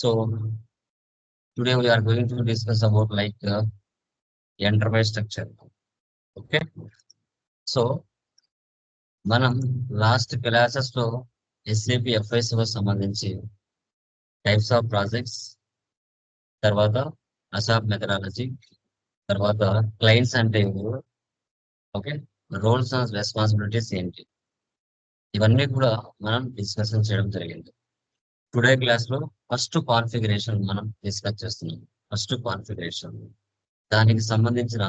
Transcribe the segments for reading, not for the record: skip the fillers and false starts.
So today we are going to discuss about enterprise structure. Okay. So మనం last classes లో SAP ఎఫ్ఐసికి సంబంధించి types of projects, తర్వాత ASAP methodology, తర్వాత clients అంటే ఎవరు, ఓకే, రోల్స్ అండ్ రెస్పాన్సిబిలిటీస్ ఏంటి, ఇవన్నీ కూడా మనం డిస్కషన్ చేయడం జరిగింది. టుడే క్లాస్ లో ఫస్ట్ కాన్ఫిగరేషన్ మనం డిస్కస్ చేస్తున్నాం. ఫస్ట్ కాన్ఫిగరేషన్ దానికి సంబంధించిన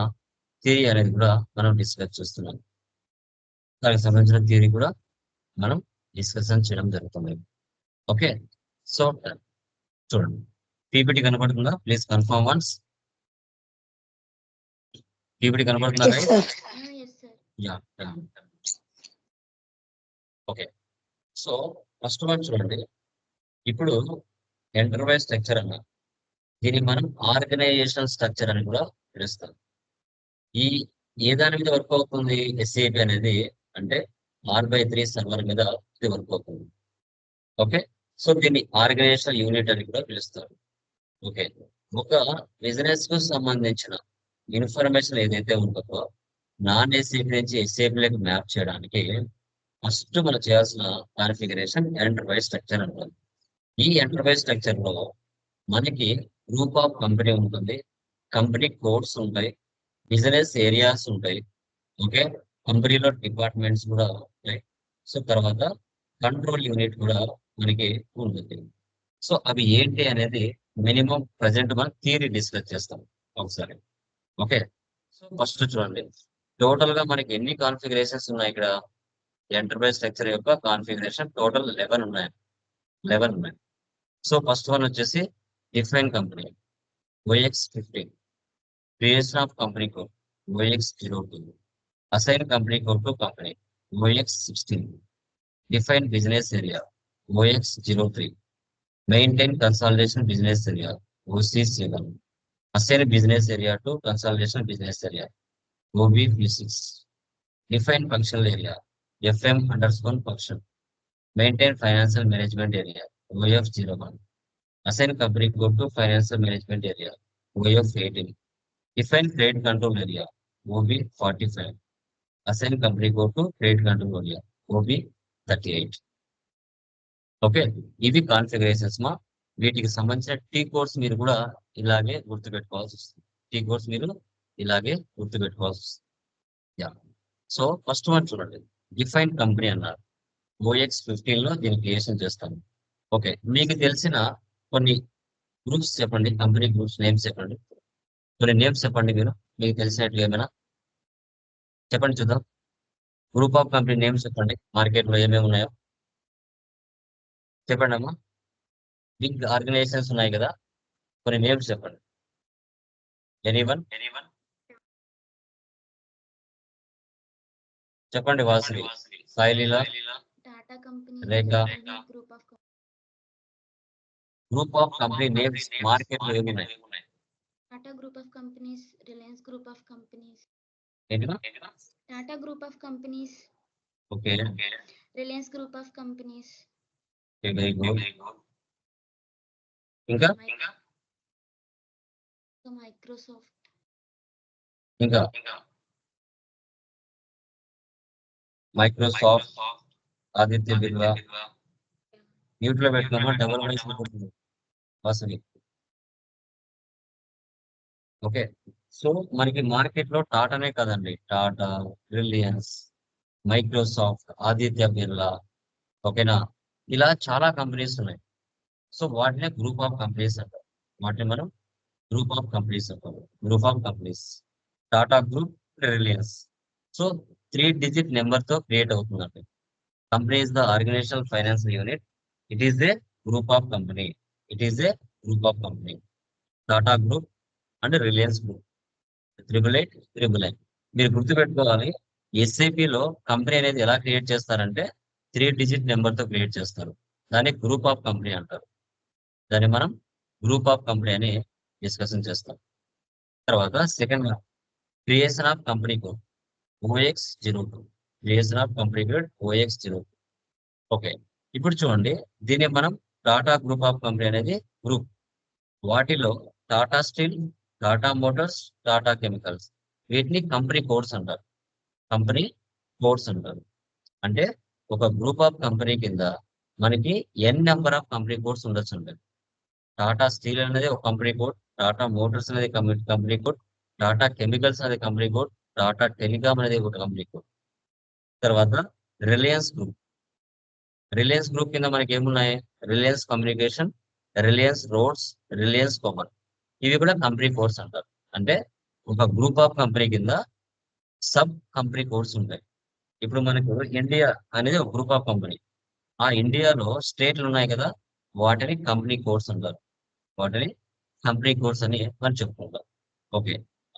థియరీ అనేది కూడా మనం డిస్కస్ చేస్తున్నాం. దానికి సంబంధించిన థియరీ కూడా మనం డిస్కషన్ చేయడం జరుగుతుంది. ఓకే, సో చూడండి, పీపీటీ కనబడుతుందా? Please confirm once. పీపీటీ కనబడుతుందా? Yeah. Okay, so first one చూడండి, ఇప్పుడు ఎంటర్ప్రైజ్ స్ట్రక్చర్ అన్న దీన్ని మనం ఆర్గనైజేషన్ స్ట్రక్చర్ అని కూడా పిలుస్తాం. ఈ ఏ దాని మీద వర్క్ అవుతుంది ఎస్ఏపి అనేది అంటే R/3 సర్వర్ మీద ఇది వర్క్ అవుతుంది. ఓకే, సో దీన్ని ఆర్గనైజేషన్ యూనిట్ అని కూడా పిలుస్తారు. ఓకే, ఒక బిజినెస్ కు సంబంధించిన ఇన్ఫర్మేషన్ ఏదైతే ఉంటుందో నాన్ ఎస్ఏపి నుంచి ఎస్ఏపి మ్యాప్ చేయడానికి ఫస్ట్ మనం చేయాల్సిన కాన్ఫిగరేషన్ ఎంటర్ప్రైజ్ స్ట్రక్చర్ అంటారు. ఈ ఎంటర్ప్రైజ్ స్ట్రక్చర్ లో మనకి గ్రూప్ ఆఫ్ కంపెనీ ఉంటుంది, కంపెనీ కోడ్స్ ఉంటాయి, బిజినెస్ ఏరియాస్ ఉంటాయి, ఓకే, కంపెనీలో డిపార్ట్మెంట్స్ కూడా ఉంటాయి. సో తర్వాత కంట్రోల్ యూనిట్ కూడా మనకి ఉంటుంది. సో అవి ఏంటి అనేది మినిమం ప్రజెంట్ మనం థియరీ డిస్కస్ చేస్తాం ఒకసారి. ఓకే, సో ఫస్ట్ చూడండి, టోటల్ గా మనకి ఎన్ని కాన్ఫిగరేషన్స్ ఉన్నాయి ఇక్కడ. ఎంటర్ప్రైజ్ స్ట్రక్చర్ యొక్క కాన్ఫిగరేషన్ టోటల్ 11 ఉన్నాయి. 11 ఉన్నాయి. సో ఫస్ట్ వన్ వచ్చేసి define company OX15, creation of company code OX02, assign company code to company OX16, define business area OX03, maintain consolidation business area OC7, assign business area to consolidation business area OB6, define functional area FM_function, maintain financial management area OF01, assign company code to financial management area OF18, define credit control area OB45, assign company code to credit control area OB38. Okay, ఇవి configurations మా. వీటికి సంబంధించిన T codes మీరు కూడా ఇలాగే గుర్తుపెట్టుకోవాల్సి వస్తుంది. T codes మీరు ఇలాగే గుర్తుపెట్టుకోవాల్సి వస్తుంది. యా, సో ఫస్ట్ వన్ చూడండి, డిఫైన్ కంపెనీ అన్నారు. OX15 లో దీన్ని క్రియేషన్ చేస్తాను. ఓకే, మీకు తెలిసిన కొన్ని గ్రూప్స్ చెప్పండి, కంపెనీ గ్రూప్స్ నేమ్స్ చెప్పండి, కొన్ని నేమ్స్ చెప్పండి, మీరు మీకు తెలిసినట్లు ఏమైనా చెప్పండి చూద్దాం. గ్రూప్ ఆఫ్ కంపెనీ నేమ్స్ చెప్పండి, మార్కెట్ లో ఏమేమి ఉన్నాయో చెప్పండి అమ్మా. బిగ్ ఆర్గనైజేషన్స్ ఉన్నాయి కదా, కొన్ని నేమ్స్ చెప్పండి. ఎనీవన్ చెప్పండి. Vasavi, Saileela, Rekha. Group of company names market లో ఏమున్నాయి? Tata Group of Companies, Reliance Group of Companies. ఏంటినా? Tata Group of Companies, okay, Reliance Group of Companies. Very good. ఇంకా Microsoft. ఇంకా మైక్రోసాఫ్ట్, ఆదిత్య బిర్లా. మ్యూట్ లో పెట్టుకోమా, డబుల్ వాయిస్ ఉంటుంది Vasavi. Okay, so మనకి market లో టాటానే కదండి, Tata, Reliance, Microsoft, Aditya Birla, ఓకేనా, ఇలా చాలా కంపెనీస్ ఉన్నాయి. సో వాటినే గ్రూప్ ఆఫ్ కంపెనీస్ అంటారు. వాటిని మనం గ్రూప్ ఆఫ్ కంపెనీస్ అంటారు. Group of companies Tata group, Reliance. So 3 digit number తో క్రియేట్ అవుతుందండి. Company is the organizational financial unit. It is a group of company. It is a group of company. Tata group and Reliance group, 888. మీరు గుర్తుపెట్టుకోవాలి, SIP లో company అనేది ఎలా create చేస్తారంటే 3 digit number తో create చేస్తారు. దాన్ని గ్రూప్ ఆఫ్ కంపెనీ అంటారు. దాన్ని మనం గ్రూప్ ఆఫ్ కంపెనీ అని డిస్కషన్ చేస్తాం. తర్వాత second one, creation of company code OX02, creation of company code OX02. Okay, ఇప్పుడు చూడండి, దీన్ని మనం టాటా గ్రూప్ ఆఫ్ కంపెనీ అనేది గ్రూప్. వాటిలో Tata steel, Tata Motors, Tata chemicals, వీటిని కంపెనీ కోడ్స్ అంటారు. కంపెనీ కోడ్స్ అంటారు. అంటే ఒక గ్రూప్ ఆఫ్ కంపెనీ కింద మనకి ఎన్ నెంబర్ ఆఫ్ కంపెనీ కోడ్స్ ఉండొచ్చు అండి. టాటా స్టీల్ అనేది ఒక కంపెనీ కోడ్, టాటా మోటార్స్ అనేది కంపెనీ కోడ్, టాటా కెమికల్స్ అనేది కంపెనీ కోడ్, టాటా టెలికామ్ అనేది ఒక కంపెనీ కోడ్. తర్వాత రిలయన్స్ గ్రూప్. రిలయన్స్ గ్రూప్ కింద మనకి ఏమున్నాయి? Reliance communication, Reliance roads, Reliance power, ఇవి కూడా కంపెనీ కోడ్స్ అంటారు. అంటే ఒక గ్రూప్ ఆఫ్ కంపెనీ కింద సబ్ కంపెనీ కోడ్స్ ఉంటాయి. ఇప్పుడు మనకు ఇండియా అనేది ఒక గ్రూప్ ఆఫ్ కంపెనీ. ఆ ఇండియాలో స్టేట్లు ఉన్నాయి కదా, వాటిని కంపెనీ కోడ్స్ అంటారు. వాటిని కంపెనీ కోడ్స్ అని మనం చెప్పుకుంటాం. ఓకే.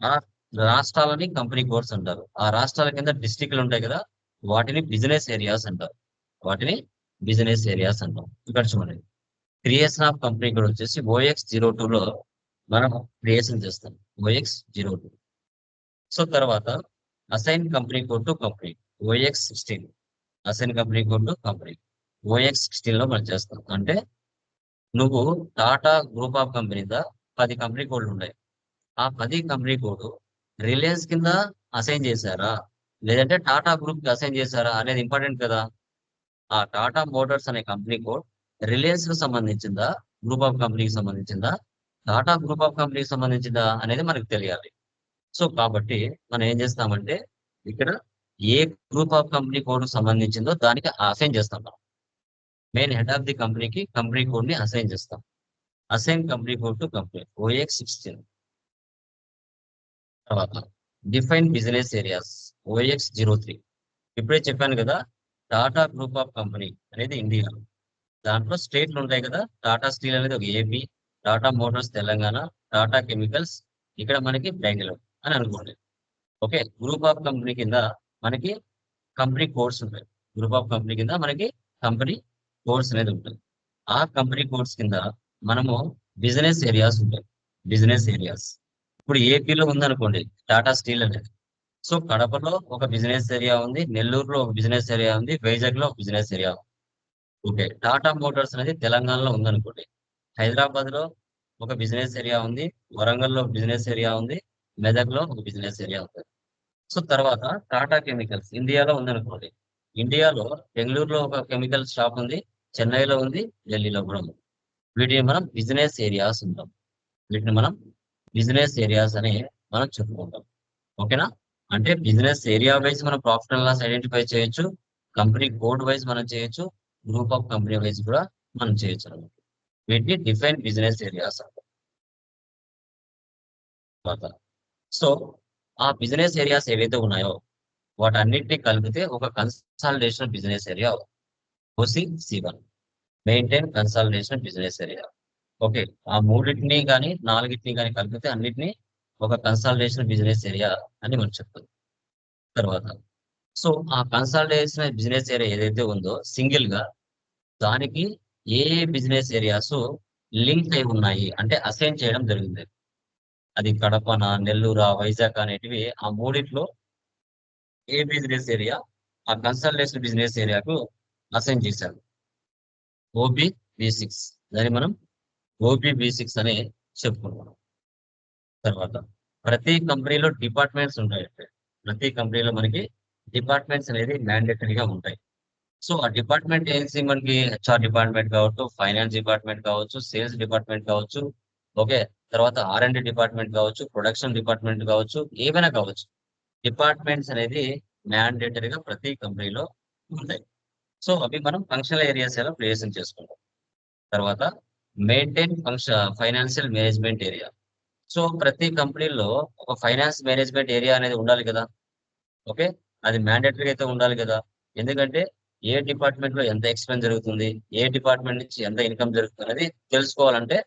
ఆ రాష్ట్రాలని కంపెనీ కోడ్స్ అంటారు. ఆ రాష్ట్రాల కింద డిస్ట్రిక్ట్లు ఉంటాయి కదా, వాటిని బిజినెస్ ఏరియాస్ అంటారు. వాటిని బిజినెస్ ఏరియాస్ అంటాం. ఇక్కడ చూడండి, క్రియేషన్ ఆఫ్ కంపెనీ కోడ్ వచ్చేసి OX02లో మనం క్రియేషన్ చేస్తాం. OX02. సో తర్వాత assign company code to company, OX16. Assign company code to company OX16 లో మనం చేస్తాం. అంటే నువ్వు Tata group of company 10 company కోడ్లు ఉన్నాయి. ఆ 10 కంపెనీ కోడ్ రిలయన్స్ కింద అసైన్ చేశారా, లేదంటే టాటా గ్రూప్ కి అసైన్ చేశారా అనేది ఇంపార్టెంట్ కదా. ఆ టాటా మోటార్స్ అనే కంపెనీ కోడ్ రిలయన్స్ కు సంబంధించిందా, గ్రూప్ ఆఫ్ కంపెనీకి సంబంధించిందా, టాటా గ్రూప్ ఆఫ్ కంపెనీకి సంబంధించిందా అనేది మనకు తెలియాలి. సో కాబట్టి మనం ఏం చేస్తామంటే ఇక్కడ ఏ గ్రూప్ ఆఫ్ కంపెనీ కోడ్ సంబంధించిందో దానికి అసైన్ చేస్తాం. మనం మెయిన్ హెడ్ ఆఫ్ ది కంపెనీకి కంపెనీ కోడ్ ని అసైన్ చేస్తాం. Assign company code to company OX16. తర్వాత డిఫైన్ బిజినెస్ ఏరియాస్ OX03. ఇప్పుడే చెప్పాను కదా, టాటా గ్రూప్ ఆఫ్ కంపెనీ అనేది ఇండియా. దాంట్లో స్టేట్లు ఉంటాయి కదా, టాటా స్టీల్ అనేది ఒక AP, Tata Motors Telangana, Tata chemicals ఇక్కడ మనకి బెంగళూరు అని అనుకోండి. ఓకే. గ్రూప్ ఆఫ్ కంపెనీ కింద మనకి కంపెనీ కోడ్స్ ఉంటాయి. గ్రూప్ ఆఫ్ కంపెనీ కింద మనకి కంపెనీ కోడ్స్ అనేది ఉంటుంది. ఆ కంపెనీ కోడ్స్ కింద మనము బిజినెస్ ఏరియాస్ ఉంటాయి. బిజినెస్ ఏరియాస్ ఇప్పుడు ఏపీలో ఉందనుకోండి టాటా స్టీల్ అనేది. సో కడపలో ఒక బిజినెస్ ఏరియా ఉంది, నెల్లూరులో ఒక బిజినెస్ ఏరియా ఉంది, వైజాగ్ లో ఒక బిజినెస్ ఏరియా ఉంది. ఓకే. టాటా మోటార్స్ అనేది తెలంగాణలో ఉందనుకోండి, హైదరాబాద్ లో ఒక బిజినెస్ ఏరియా ఉంది, వరంగల్ లో బిజినెస్ ఏరియా ఉంది, మెదక్ లో ఒక బిజినెస్ ఏరియా ఉంది. సో తర్వాత టాటా కెమికల్స్ ఇండియాలో ఉందనుకోండి, ఇండియాలో బెంగళూరులో ఒక కెమికల్ షాప్ ఉంది, చెన్నైలో ఉంది, ఢిల్లీలో కూడా ఉంది. వీటిని మనం బిజినెస్ ఏరియాస్ ఉంటాం. వీటిని మనం బిజినెస్ ఏరియాస్ అని మనం చెప్పుకుంటాం. ఓకేనా. అంటే బిజినెస్ ఏరియా వైజ్ మనం ప్రాఫిట్ అండ్ లాస్ ఐడెంటిఫై చేయొచ్చు, కంపెనీ కోడ్ వైజ్ మనం చేయొచ్చు, గ్రూప్ ఆఫ్ కంపెనీ వైజ్ కూడా మనం చేయొచ్చు అన్నమాట. వీటిని డిఫైన్ బిజినెస్ ఏరియాస్ అంటారు. సో ఆ బిజినెస్ ఏరియాస్ ఏవైతే ఉన్నాయో వాటన్నిటిని కలిపితే ఒక consolidation business area, OC-C1, maintain consolidation business area. Okay. ఆ మూడింటిని కానీ నాలుగింటిని కానీ కలిపితే అన్నిటిని ఒక కన్సాలిడేషన్ బిజినెస్ ఏరియా అని మనం చెప్తాం. తర్వాత సో ఆ కన్సాలిడేషన్ బిజినెస్ ఏరియా ఏదైతే ఉందో సింగిల్ గా దానికి ఏ ఏ బిజినెస్ ఏరియాస్ లింక్ అయి ఉన్నాయి అంటే అసైన్ చేయడం జరిగింది. అది కడపన, నెల్లూరా, వైజాగ్ అనేటివి ఆ మూడిట్లో ఏ బిజినెస్ ఏరియా ఆ కన్సల్టేషన్ బిజినెస్ ఏరియాకు అసైన్ చేశారు. OB-B6, దాన్ని మనం OB-B6 అని చెప్పుకుంటున్నాం. తర్వాత ప్రతి కంపెనీలో డిపార్ట్మెంట్స్ ఉంటాయి. ప్రతి కంపెనీలో మనకి డిపార్ట్మెంట్స్ అనేది మ్యాండేటరీగా ఉంటాయి. సో ఆ డిపార్ట్మెంట్ ఏంటి, మనకి HR డిపార్ట్మెంట్ కావచ్చు, ఫైనాన్స్ డిపార్ట్మెంట్ కావచ్చు, సేల్స్ డిపార్ట్మెంట్ కావచ్చు, ఓకే. తర్వాత R&D డిపార్ట్మెంట్ కావచ్చు, ప్రొడక్షన్ డిపార్ట్మెంట్ కావచ్చు, ఏమైనా కావచ్చు. డిపార్ట్మెంట్స్ అనేది మ్యాండేటరీగా ప్రతి కంపెనీలో ఉంటాయి. సో అవి మనం ఫంక్షనల్ ఏరియాస్ ఎలా క్రియేషన్ చేసుకుంటాం. తర్వాత maintain financial management area. So ప్రతి కంపెనీలో ఒక ఫైనాన్స్ మేనేజ్మెంట్ ఏరియా అనేది ఉండాలి కదా. ఓకే. అది మ్యాండేటరీగా అయితే ఉండాలి కదా. ఎందుకంటే ఏ డిపార్ట్మెంట్ లో ఎంత ఎక్స్పెన్స్ జరుగుతుంది, ఏ డిపార్ట్మెంట్ నుంచి ఎంత ఇన్కమ్ జరుగుతుంది అనేది తెలుసుకోవాలంటే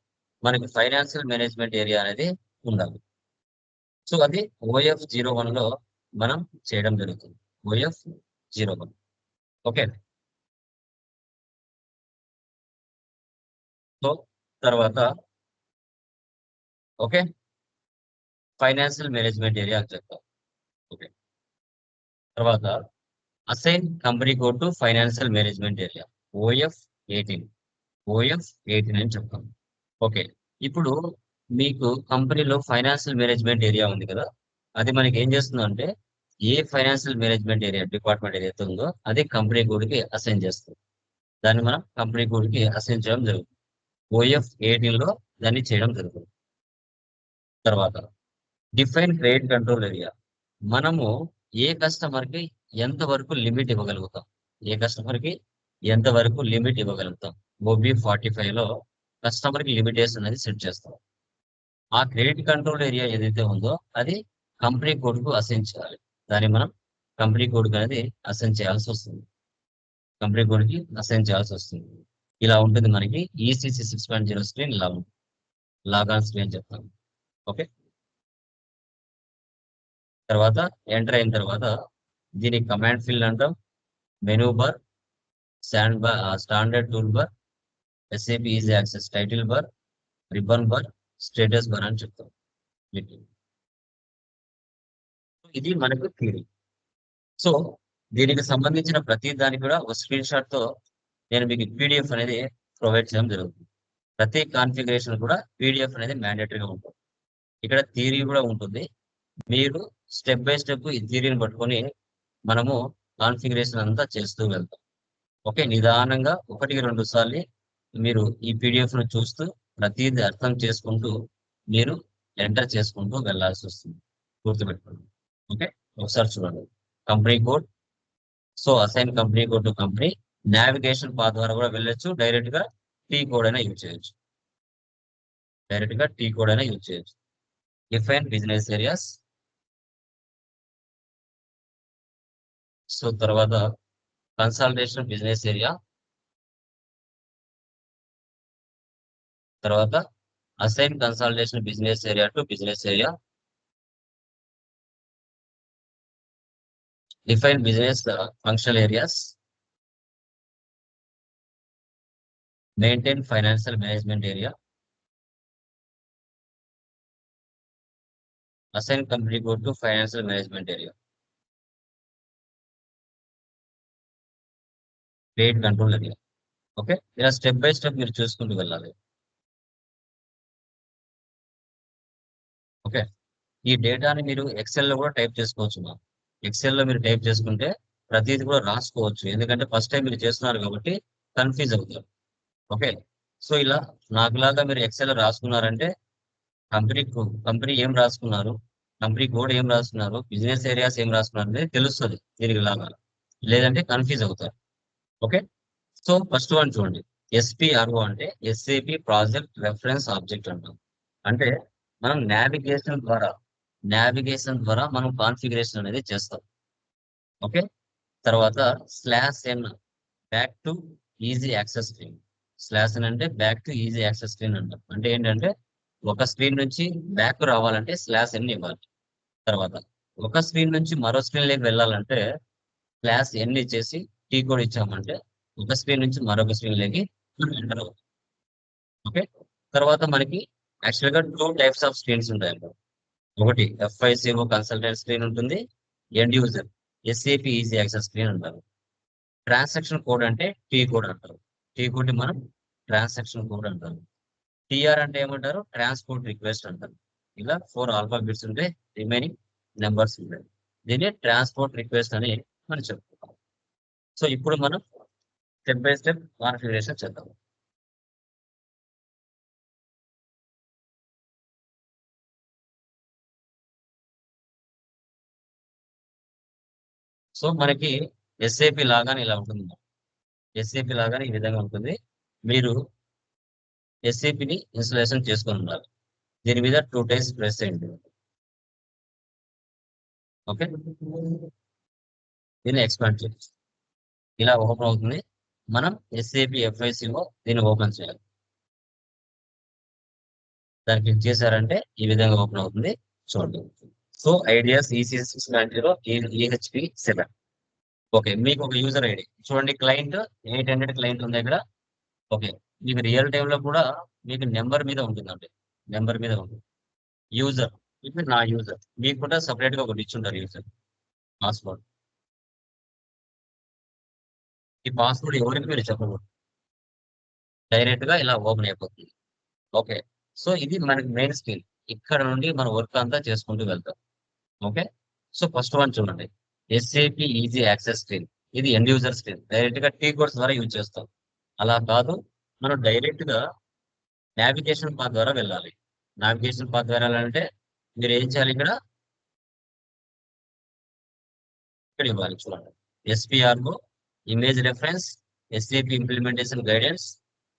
మనకి ఫైనాన్షియల్ మేనేజ్మెంట్ ఏరియా అనేది ఉండాలి. సో అది OF01 లో మనం చేయడం జరుగుతుంది. OF01. ఓకే. సో తర్వాత ఓకే, ఫైనాన్షియల్ మేనేజ్మెంట్ ఏరియా అని చెప్తాం. ఓకే. తర్వాత assign company code to financial management area, OF18. OF 18 అని చెప్తాం. ఓకే. ఇప్పుడు మీకు కంపెనీలో ఫైనాన్షియల్ మేనేజ్మెంట్ ఏరియా ఉంది కదా! అది మనకి ఏం చేస్తుందంటే, ఏ ఫైనాన్షియల్ మేనేజ్మెంట్ ఏరియా డిపార్ట్మెంట్ ఏదైతే ఉందో, అది కంపెనీ కోడ్‌కి అసైన్ చేస్తుంది. దాన్ని మనం కంపెనీ కోడ్‌కి అసైన్ చేయడం జరుగుతుంది. ఓఎఫ్ 18లో దాన్ని చేయడం జరుగుతుంది. తర్వాత డిఫైన్ క్రెడిట్ కంట్రోల్ ఏరియా. మనము ఏ కస్టమర్‌కి ఎంత వరకు లిమిట్ ఇవ్వగలుగుతాం? ఏ కస్టమర్‌కి ఎంత వరకు లిమిట్ ఇవ్వగలుగుతాం? ఓబీ 45లో కస్టమర్‌కి లిమిటేషన్ అనేది సెట్ చేస్తాం. ఆ క్రెడిట్ కంట్రోల్ ఏరియా ఏదైతే ఉందో అది కంపెనీ కోడ్‌కు అసైన్ చేయాలి. దాన్ని మనం కంపెనీ కోడ్‌కి అనేది అసైన్ చేయాల్సొస్తుంది. కంపెనీ కోడ్‌కి అసైన్ చేయాల్సొస్తుంది. ఇలా ఉంటుంది మనకి ఈసీసీ 6.0 స్క్రీన్ ఇలా ఉంటుంది. లాగ్ ఆన్ స్క్రీన్ చెప్తాం. ఓకే. తర్వాత ఎంటర్ అయిన తర్వాత దీన్ని కమాండ్ ఫీల్డ్ అంటాం. Menu bar, standard tool bar, SAP easy access title bar, ribbon bar, status bar అని చెప్తాం. వీటిని. ఇది మనకు థియరీ. సో దీనికి సంబంధించిన ప్రతి దానికి కూడా ఒక స్క్రీన్ షాట్ తో నేను మీకు పీడిఎఫ్ అనేది ప్రొవైడ్ చేయడం జరుగుతుంది. ప్రతి కాన్ఫిగరేషన్ కూడా పీడిఎఫ్ అనేది మ్యాండేటరీగా ఉంటుంది. ఇక్కడ థియరీ కూడా ఉంటుంది. మీరు స్టెప్ బై స్టెప్ ఈ థియరీని పట్టుకొని మనము కాన్ఫిగరేషన్ అంతా చేస్తూ వెళ్తాం. ఓకే. నిదానంగా 1, 2 సార్లు మీరు ఈ పీడిఎఫ్ ను చూస్తూ ప్రతిదీ అర్థం చేసుకుంటూ మీరు ఎంటర్ చేసుకుంటూ వెళ్ళాల్సి వస్తుంది. గుర్తుపెట్టుకోండి. ఓకే. ఒకసారి చూడండి. Company code. So assign company code to company. Navigation path ద్వారా కూడా వెళ్ళొచ్చు. డైరెక్ట్ గా టీ కోడ్ అయినా యూజ్ చేయొచ్చు. డైరెక్ట్ గా టీ కోడ్ అయినా యూజ్ చేయొచ్చు. Define business areas. సో తర్వాత కన్సాలిడేషన్ బిజినెస్ ఏరియా. తర్వాత assign consolidation business area to business area. Define business functional areas. Maintain financial management area. Assign company code to financial management area. Credit control area. Okay. ఇలా step by step మీరు చూసుకుంటూ వెళ్ళాలి. Okay. ఈ డేటాని మీరు XL లో కూడా type చేసుకోవచ్చు. ఎక్సెల్ లో మీరు టైప్ చేసుకుంటే ప్రతిదీ కూడా రాసుకోవచ్చు. ఎందుకంటే ఫస్ట్ టైం మీరు చేస్తున్నారు కాబట్టి కన్ఫ్యూజ్ అవుతారు. ఓకే. సో ఇలా నాకులాగా మీరు ఎక్సెల్ రాసుకున్నారంటే కంపెనీ ఏం రాసుకున్నారు, కంపెనీ కోడ్ ఏం రాసుకున్నారు, బిజినెస్ ఏరియాస్ ఏం రాసుకున్నారు అనేది తెలుస్తుంది దీనికి లాగా. లేదంటే కన్ఫ్యూజ్ అవుతారు. ఓకే. సో ఫస్ట్ వన్ చూడండి. ఎస్పిఆర్ఓ అంటే ఎస్ఏపి ప్రాజెక్ట్ రెఫరెన్స్ ఆబ్జెక్ట్ అంటాం. అంటే మనం నావిగేషన్ ద్వారా మనం కాన్ఫిగరేషన్ అనేది చేస్తాం. ఓకే. తర్వాత slash N back to easy access screen. Slash N అంటే back to easy access screen అంటాం. అంటే ఏంటంటే ఒక స్క్రీన్ నుంచి బ్యాక్ రావాలంటే స్లాష్ ఎన్ ఇవ్వాలి. తర్వాత ఒక స్క్రీన్ నుంచి మరో స్క్రీన్ లోకి వెళ్ళాలంటే స్లాష్ ఎన్ ఇచ్చేసి టీ కోడ్ ఇచ్చామంటే ఒక స్క్రీన్ నుంచి మరొక స్క్రీన్ లోకి ఎంటర్ అవుతుంది. ఓకే. తర్వాత మనకి యాక్చువల్ గా 2 టైప్స్ ఆఫ్ స్క్రీన్స్ ఉంటాయండి. ఒకటి ఎఫ్ఐసిఓ కన్సల్టెంట్ స్క్రీన్ ఉంటుంది. End user SAP easy access screen అంటారు. ట్రాన్సాక్షన్ కోడ్ అంటే టీ కోడ్ అంటారు. టీ కోడ్ ని మనం ట్రాన్సాక్షన్ కోడ్ అంటారు. టిఆర్ అంటే ఏమంటారు? ట్రాన్స్పోర్ట్ రిక్వెస్ట్ అంటారు. ఇలా 4 ఆల్ఫాబెట్స్ ఉంటాయి. రిమైనింగ్ నెంబర్స్ ఉంటాయి. దీన్ని ట్రాన్స్పోర్ట్ రిక్వెస్ట్ అని మనం చెప్పుకుంటాం. సో ఇప్పుడు మనం స్టెప్ బై స్టెప్ కాన్ఫిగరేషన్ చేద్దాం. సో మనకి ఎస్ఏపి లాగానే ఇలా ఉంటుంది. ఎస్ఏపి లాగానే ఈ విధంగా ఉంటుంది. మీరు ఎస్ఏపిని ఇన్స్టాలేషన్ చేసుకొని ఉండాలి. దీని మీద 2 టైమ్స్ ప్రెస్ చేయండి. ఓకే. దీన్ని ఎక్స్పాండ్ చేయండి. ఇలా ఓపెన్ అవుతుంది. మనం ఎస్ఏపి ఎఫ్ఐసిలో దీన్ని ఓపెన్ చేయాలి. దాన్ని క్లిక్ చేశారంటే ఈ విధంగా ఓపెన్ అవుతుంది. చూడండి. So ideas EC 6.0 EHP 7. Okay. మీకు ఒక యూజర్ ఐడి చూడండి. క్లయింట్ 800 క్లయింట్ ఉంది ఇక్కడ. ఓకే. మీకు రియల్ టైమ్ లో కూడా మీకు నెంబర్ మీద ఉంటుందండి. నెంబర్ మీద ఉంటుంది. యూజర్ ఇప్పుడు నా యూజర్ మీకు కూడా సపరేట్ గా ఒకటి ఇచ్చుంటారు యూజర్ పాస్వర్డ్. ఈ పాస్వర్డ్ ఎవరికి మీరు చెప్పకూడదు. డైరెక్ట్ గా ఇలా ఓపెన్ అయిపోతుంది. ఓకే. సో ఇది మనకి మెయిన్ స్క్రీన్. ఇక్కడ నుండి మన వర్క్ అంతా చేసుకుంటూ వెళ్తాం. ఓకే. సో ఫస్ట్ వన్ చూడండి. SAP easy access screen. ఇది ఎండ్ యూజర్ స్క్రీన్. డైరెక్ట్ గా టీ కోడ్స్ ద్వారా యూజ్ చేస్తాం. అలా కాదు, మనం డైరెక్ట్ గా నావిగేషన్ పాత్ ద్వారా వెళ్ళాలి. నావిగేషన్ పాత్ ద్వారా వెళ్ళాలంటే మీరు ఏం చేయాలి, ఇక్కడ ఇవ్వాలి చూడండి. SPRO, image reference, SAP implementation guidance,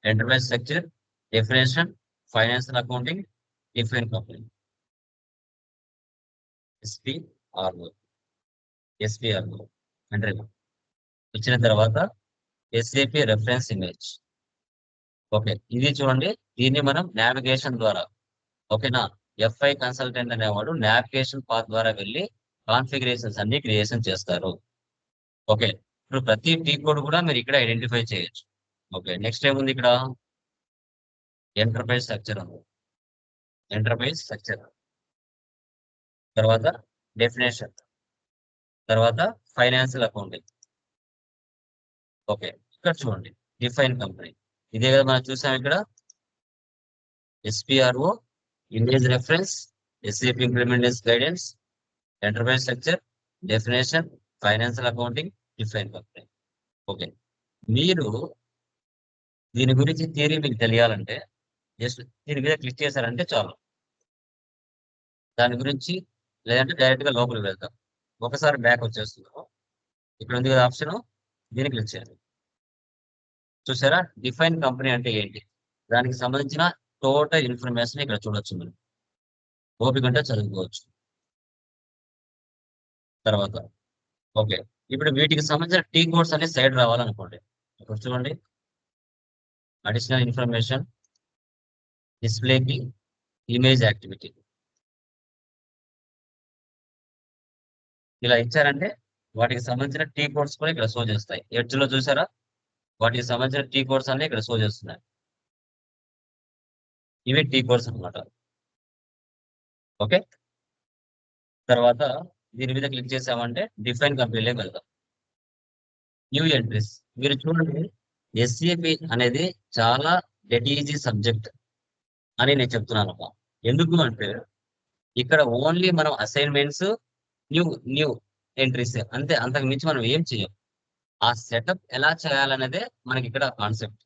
enterprise structure, definition, financial accounting, different company. SPRO SPRO అంటే ఇచ్చిన తర్వాత ఎస్ఏపి రెఫరెన్స్ ఇమేజ్. ఓకే, ఇది చూడండి. దీన్ని మనం నావిగేషన్ ద్వారా, ఓకేనా, ఎఫ్ఐ కన్సల్టెంట్ అనేవాడు నావిగేషన్ పాత్ ద్వారా వెళ్ళి కాన్ఫిగరేషన్స్ అన్ని క్రియేషన్ చేస్తారు. ఓకే, ఇప్పుడు ప్రతి టీ కోడ్ కూడా మీరు ఇక్కడ ఐడెంటిఫై చేయొచ్చు. ఓకే, నెక్స్ట్ ఏముంది ఇక్కడ? ఎంటర్ప్రైజ్ స్ట్రక్చర్ ఉంది. ఎంటర్ప్రైజ్ స్ట్రక్చర్ తర్వాత డెఫినేషన్, తర్వాత ఫైనాన్షియల్ అకౌంటింగ్. ఓకే, ఇక్కడ చూడండి డిఫైన్ కంపెనీ. ఇదే కదా మనం చూసాం ఇక్కడ. SPRO, image reference, SAP implementation guidance, enterprise structure, definition, financial accounting, define company. Okay, మీరు దీని గురించి థియరీ మీకు తెలియాలంటే జస్ట్ దీని మీద క్లిక్ చేశారంటే చాలు. దాని గురించి లేదంటే డైరెక్ట్ గా లోపలికి వెళ్తాం. ఒకసారి బ్యాక్ వచ్చేస్తున్నాము. ఇక్కడ ఉంది కదా ఆప్షన్, దీన్ని క్లిక్ చేయాలి. చూసారా, డిఫైన్ కంపెనీ అంటే ఏంటి, దానికి సంబంధించిన టోటల్ ఇన్ఫర్మేషన్ ఇక్కడ చూడొచ్చు. మనం ఓపిక అంటే చదువుకోవచ్చు. తర్వాత ఓకే, ఇప్పుడు వీటికి సంబంధించిన టీ కోడ్స్ అనే సైడ్ రావాలనుకోండి. ఇప్పుడు చూడండి, అడిషనల్ ఇన్ఫర్మేషన్, డిస్ప్లేకి, ఇమేజ్ యాక్టివిటీ ఇలా ఇచ్చారంటే వాటికి సంబంధించిన టీ కోడ్స్ కూడా ఇక్కడ షో చేస్తాయి. ఎడ్జ్ లో చూసారా, వాటికి సంబంధించిన టీ కోడ్స్ అన్ని ఇక్కడ షో చేస్తున్నాయి. ఇవి టీ కోడ్స్ అనమాట. ఓకే, తర్వాత దీని మీద క్లిక్ చేసామంటే డిఫైన్ కంపెనీలోకి వెళ్దాం. న్యూ ఎంట్రీస్ మీరు చూడండి. ఎస్ఏపి అనేది చాలా డెడ్ ఈజీ సబ్జెక్ట్ అని నేను చెప్తున్నాను. ఎందుకు అంటే ఇక్కడ ఓన్లీ మనం అసైన్మెంట్స్, న్యూ న్యూ ఎంట్రీస్ అంతే, అంతకు మించి మనం ఏం చేయం. ఆ సెటప్ ఎలా చేయాలనేదే మనకి ఇక్కడ కాన్సెప్ట్.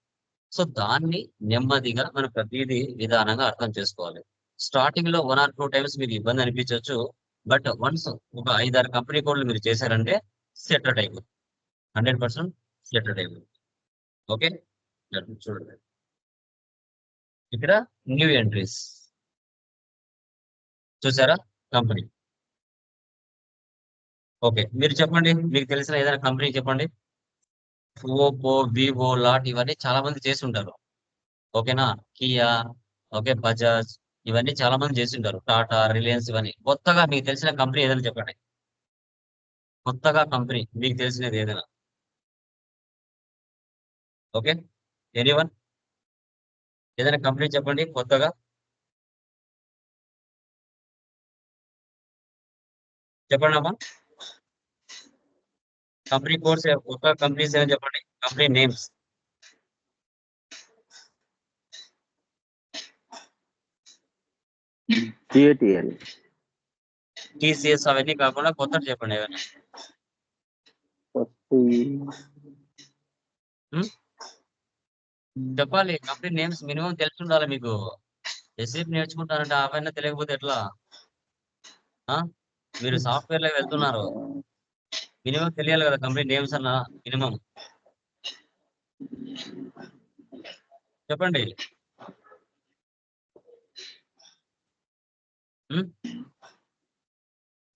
సో దాన్ని నెమ్మదిగా మనం ప్రతిదీ విధానంగా అర్థం చేసుకోవాలి. స్టార్టింగ్ లో 1 or 2 టైమ్స్ మీకు ఇబ్బంది అనిపించవచ్చు. బట్ వన్స్ ఒక 5-6 కంపెనీ కోడ్లు మీరు చేశారంటే సెటెడ్ అయిపోతుంది. 100% సెటెడ్ అయిపోతుంది. ఓకే, చూడండి ఇక్కడ న్యూ ఎంట్రీస్ చూసారా, కంపెనీ. ఓకే, మీరు చెప్పండి, మీకు తెలిసిన ఏదైనా కంపెనీ చెప్పండి. ఓపో, వివో, లాట్ ఇవన్నీ చాలా మంది చేసి ఉంటారు. ఓకేనా, కియా, ఓకే, బజాజ్ ఇవన్నీ చాలా మంది చేసి ఉంటారు. టాటా, రిలయన్స్ ఇవన్నీ. కొత్తగా మీకు తెలిసిన కంపెనీ ఏదైనా చెప్పండి. కొత్తగా కంపెనీ మీకు తెలిసినది ఏదైనా. ఓకే, ఎనీవన్ ఏదైనా కంపెనీ చెప్పండి కొత్తగా. చెప్పండి అమ్మా, కంపెనీ కోర్స్ కొత్త కంపెనీస్ ఏమైనా చెప్పండి, కంపెనీ నేమ్స్. టిఏటిఎల్, టీసీఎస్ అవన్నీ కాకుండా కొత్తది చెప్పండి ఏమైనా. చెప్పాలి, కంపెనీ నేమ్స్ మినిమం తెలిసి ఉండాలి మీకు. ఎస్ఏపి నేర్చుకుంటారంటే అవన్నీ తెలియకపోతే ఎట్లా? మీరు సాఫ్ట్వేర్ లో వెళ్తున్నారు, మినిమం తెలియాలి కదా కంపెనీ నేమ్స్ అన్న మినిమం. చెప్పండి.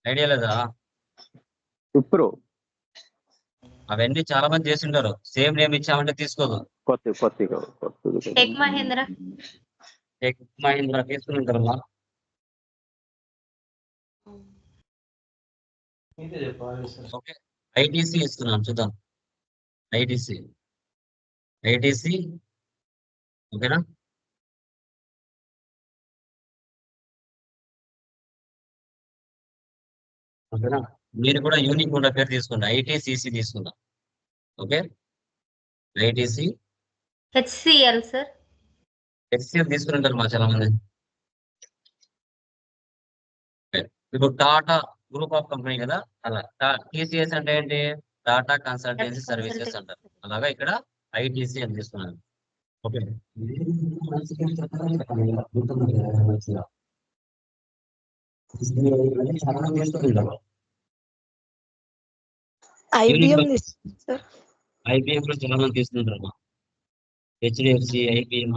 ఐడియా లేదా? విప్రో, అవన్నీ చాలా మంది చేసింటారు. సేమ్ నేమ్ ఇచ్చామంటే తీసుకోదు. టెక్ మహేంద్ర. టెక్ మహీంద్రా తీసుకుని ఉంటారమ్మా. ఓకే, ఐటీసీ ఇస్తున్నాం చూద్దాం. ఐటీసీ ఓకేనా. ఓకేనా, మీరు కూడా యూనిక్ ఉన్న పేరు తీసుకోండి. ఐటీసీసీ తీసుకుందాం. Okay, ITC HCL sir. HCL తీసుకుంటారు మా చాలా మంది. ఇప్పుడు టాటా గ్రూప్ ఆఫ్ కంపెనీ కదా, అలా TCS అంటే ఏంటి, టాటా కన్సల్టెన్సీ సర్వీసెస్ అంటారు. అలాగా ఇక్కడ ITC అని తీసుకున్నాను. Okay, IBM sir. IBM లో చాలా మంది తీసుకుంటారు. HDFC, IBM.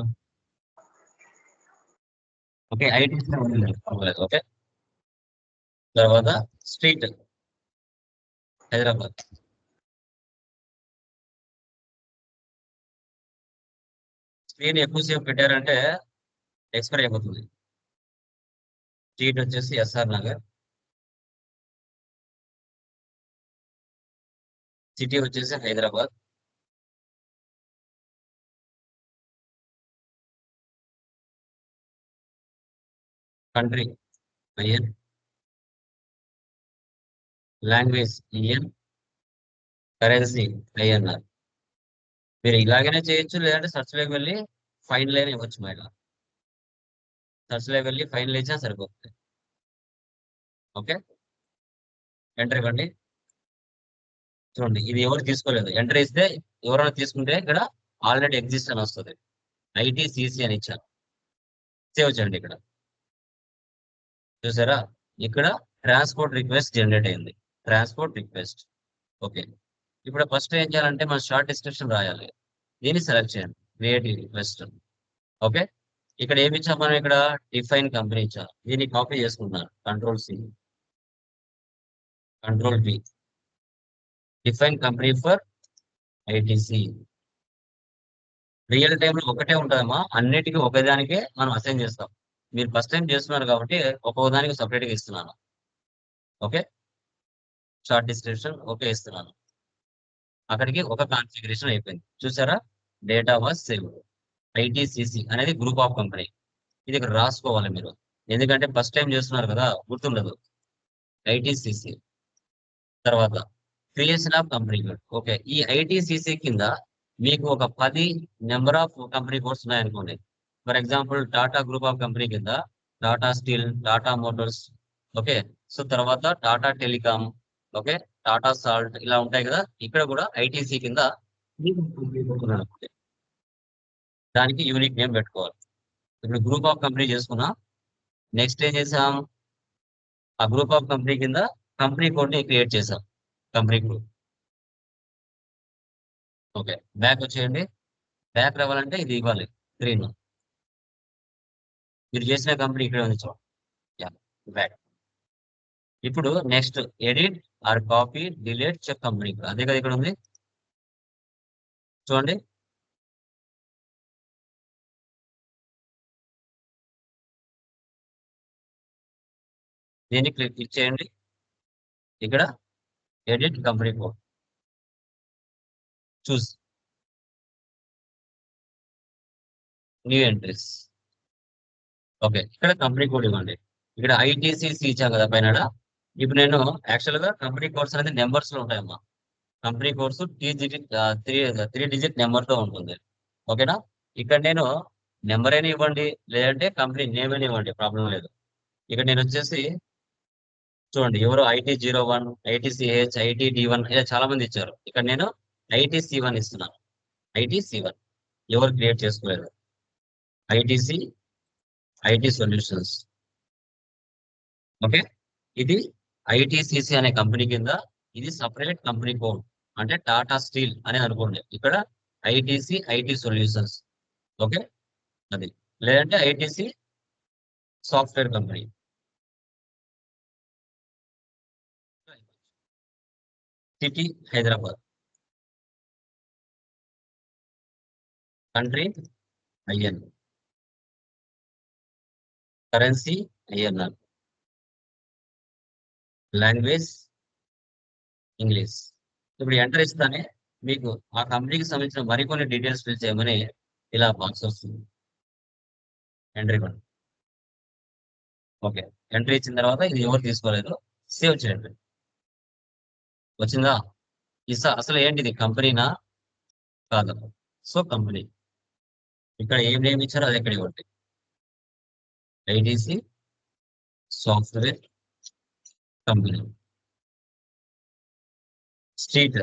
Okay, ITC okay. తర్వాత స్ట్రీట్ హైదరాబాద్. స్క్రీన్ ఎక్కువసేపు పెట్టారంటే ఎక్స్పైర్ అయిపోతుంది. స్ట్రీట్ వచ్చేసి SR నగర్. సిటీ వచ్చేసి Hyderabad. Country IN. Language IN. Currency INR. మీరు ఇలాగనే చేయొచ్చు, లేదంటే సెర్చ్ లోకి వెళ్ళి ఫైనల్ అయినా ఇవ్వచ్చు. మేడం సెర్చ్ లోకి వెళ్ళి ఫైనల్ ఇచ్చినా సరిపోతుంది. ఓకే, ఎంటర్ ఇవ్వండి. చూడండి, ఇది ఎవరు తీసుకోలేదు. ఎంటర్ ఇస్తే ఎవరైనా తీసుకుంటే ఇక్కడ ఆల్రెడీ ఎగ్జిస్ట్ అని వస్తుంది. ITCC అని ఇచ్చాను. సేవ్ చేయండి. ఇక్కడ చూసారా, ఇక్కడ ట్రాన్స్పోర్ట్ రిక్వెస్ట్ జనరేట్ అయింది. Transport request. ఓకే, ఇప్పుడు ఫస్ట్ ఏం చేయాలంటే మనం షార్ట్ డిస్క్రిప్షన్ రాయాలి. దీన్ని సెలెక్ట్ చేయండి, క్రియేట్ రిక్వెస్ట్. ఓకే, ఇక్కడ ఏమి ఇచ్చాం మనం, ఇక్కడ డిఫైన్ కంపెనీ ఇచ్చాం. దీన్ని కాపీ చేసుకుంటున్నాను. Ctrl+C, Ctrl+V. Define company for ITC. Real టైంలో ఒకటే ఉంటుందమ్మా, అన్నిటికీ ఒకదానికే మనం అసైన్ చేస్తాం. మీరు ఫస్ట్ టైం చేస్తున్నారు కాబట్టి ఒక్కొక్కదానికి సపరేట్గా ఇస్తున్నాను. ఓకే, షార్ట్ డిస్క్రిప్షన్ ఓకే ఇస్తున్నాను. అక్కడికి ఒక కాన్ఫిగరేషన్ అయిపోయింది. చూసారా, డేటా వాజ్ సేవ్. ITCC అనేది గ్రూప్ ఆఫ్ కంపెనీ. ఇది ఇక్కడ రాసుకోవాలి మీరు, ఎందుకంటే ఫస్ట్ టైం చేస్తున్నారు కదా, గుర్తుండదు. ITCC తర్వాత creation of company code. Okay, ఈ ITCC కింద మీకు ఒక 10 నెంబర్ ఆఫ్ కంపెనీ కోడ్స్ ఉన్నాయనుకోండి. For example Tata group of company కింద Tata steel, Tata motors, okay, so తర్వాత Tata telecom, okay, Tata salt, ఇలా ఉంటాయి కదా. ఇక్కడ కూడా ITC కింద మీకు కంపెనీ కోడ్ ఉందనుకోండి, దానికి యూనిక్ నేమ్ పెట్టుకోవాలి. ఇప్పుడు గ్రూప్ ఆఫ్ కంపెనీ చేసుకున్నా. నెక్స్ట్ ఏం చేసాం, ఆ గ్రూప్ ఆఫ్ కంపెనీ కింద కంపెనీ కోడ్ ని క్రియేట్ చేసాం. Company code. ఓకే, బ్యాక్ వచ్చేయండి. బ్యాక్ రావాలంటే ఇది ఇవ్వాలి, స్క్రీన్. మీరు చేసిన కంపెనీ ఇక్కడ ఉంది చూడండి. బ్యాక్. ఇప్పుడు next edit or copy delete check company. అదే కదా ఇక్కడ ఉంది చూడండి. దీన్ని క్లిక్ చేయండి. ఇక్కడ edit company code choose new entries. Okay, ఇక్కడ కంపెనీ కోడ్ ఇవ్వండి. ఇక్కడ ITCC ఇచ్చాం కదా పైన. ఇప్పుడు నేను యాక్చువల్ గా కంపెనీ కోడ్స్ అనేది నెంబర్స్ లో ఉంటాయమ్మా. కంపెనీ కోడ్స్ 3 డిజిట్ నెంబర్ తో ఉంటుంది. ఓకేనా, ఇక్కడ నేను నెంబర్ అయినా ఇవ్వండి, లేదంటే కంపెనీ నేమ్ అయినా ఇవ్వండి, ప్రాబ్లం లేదు. ఇక్కడ నేను వచ్చేసి చూడండి, ఎవరు IT01, ITCH, ITD1 ఇలా చాలా మంది ఇచ్చారు. ఇక్కడ నేను ITC1 ఇస్తున్నాను. ITC1 ఎవరు క్రియేట్ చేసుకోలేదు. IT solutions. ఓకే, ఇది ITCC అనే కంపెనీ కింద ఇది సపరేట్ కంపెనీ కోడ్, అంటే టాటా స్టీల్ అని అనుకోండి. ఇక్కడ IT సొల్యూషన్స్. ఓకే, అది లేదంటే ITC software company. City Hyderabad. Country IN. Currency INR. Language English. ఇప్పుడు ఎంటర్ ఇస్తానే మీకు ఆ కంపెనీకి సంబంధించిన మరికొన్ని డీటెయిల్స్ ఫిల్ చేయమని ఇలా బాక్స్ వస్తుంది. ఎంటర్ ఇవ్వండి. ఓకే, ఎంట్రీ ఇచ్చిన తర్వాత ఇది ఎవరు తీసుకోలేదు, సేవ్ చేయండి. వచ్చిందా? అసలు ఏంటిది, కంపెనీనా కాదు? So company. ఇక్కడ ఏం నేమ్ ఇచ్చారో అది ఇక్కడ ఇవ్వండి. ITC software company. Street